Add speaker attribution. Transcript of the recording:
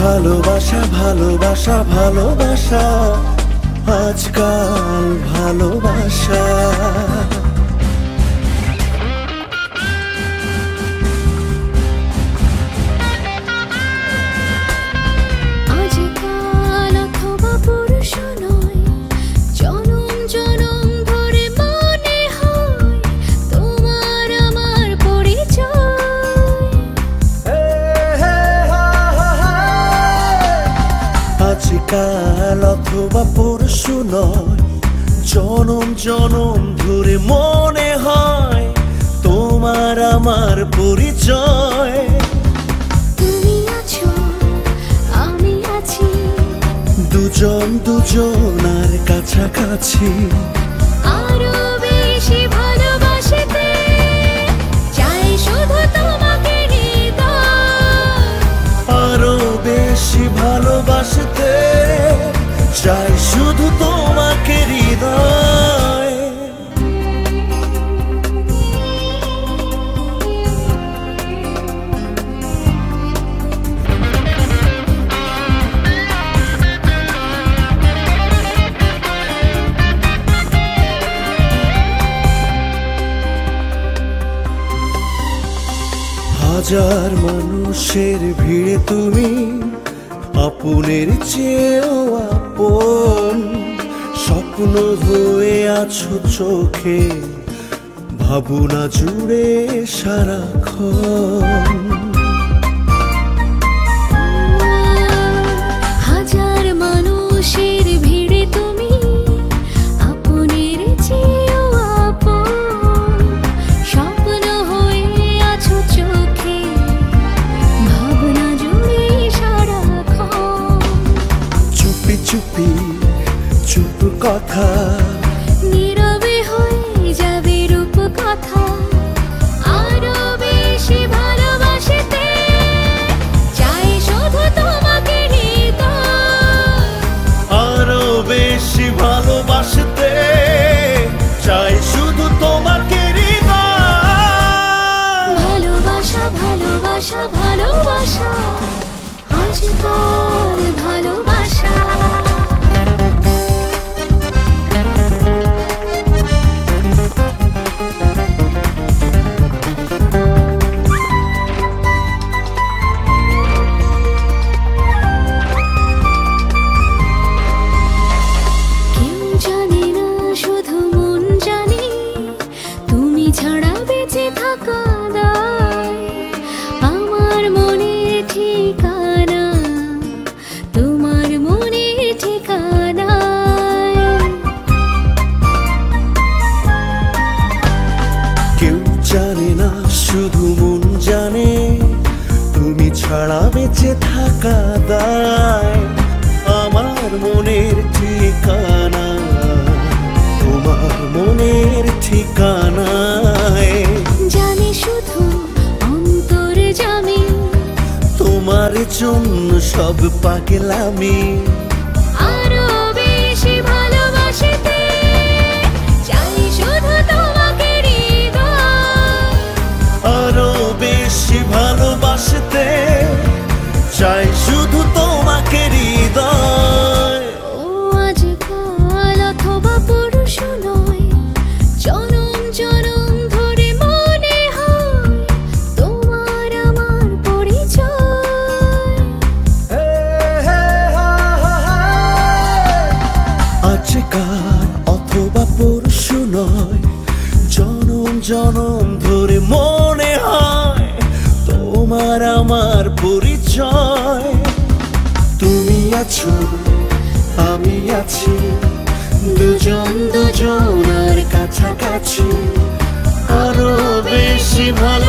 Speaker 1: ভালোবাসা ভালোবাসা ভালোবাসা আজকাল ভালোবাসা আজকাল অথবা পরশু নয় জনম জনম ধরে মনে হয় তোমার আমার পরিচয়
Speaker 2: তুমি আছো আমি আছি
Speaker 1: দুজন দুজনার কাছাকাছি
Speaker 2: আরো বেশি ভালোবাসতে চাই শুধু তোমাকে হৃদয়
Speaker 1: আরো বেশি ভালোবাসতে চাই শুধু তোমাকে হৃদয় হাজার মানুষের ভিড়ে তুমি আপনের চেয়েও আপন স্বপ্ন হয়ে আছো চোখে ভাবনা জুড়ে সারাক্ষণ
Speaker 2: হাজার মানুষের ভিড়ে তুমি আপনের চেয়েও আপন স্বপ্ন হয়ে আছো চোখে ভাবনা জুড়ে সারাক্ষণ
Speaker 1: চুপি চুপি চুপ কথা
Speaker 2: নীরবে হয়ে যাবে রূপ কথা আরো বেশি ভালোবাসতে চাই শুধু তোমাকে হৃদয়
Speaker 1: আরো বেশি ভালোবাসতে চাই শুধু তোমাকে হৃদয়
Speaker 2: ভালোবাসা ভালোবাসা ভালোবাসা আজকাল ভালোবাসা কেউ জানে না শুধু মন জানে তুমি ছাড়া বেঁচে থাকা দায় আমার মনের ঠিকানা তোমার মনের ঠিকানা
Speaker 1: কেউ জানে না শুধু মন জানে তুমি ছাড়া বেঁচে থাকা দায় আমার মনের ঠিকানা তোমার মনের ঠিকানায়
Speaker 2: জানি শুধু অন্তর জামি
Speaker 1: তোমার জন্য সব পাগলামি
Speaker 2: আরো বেশি ভালোবাসতে চাই শুধু তোমাকে হৃদয়
Speaker 1: আরো বেশি ভালোবাসতে চাই শুধু তোমাকে হৃদয়
Speaker 2: ও আজকাল অথবা পরশু নয় জনম জনম ধরে মনে হয় তোমার আমার পরিচয়
Speaker 1: আজকাল অথবা পরশু নয় জনম জনম ধরে মনে হয় তোমার আমার পরিচয় তুমি আছো আমি আছি দুজন দুজনার কাছাকাছি আরো বেশি ভালো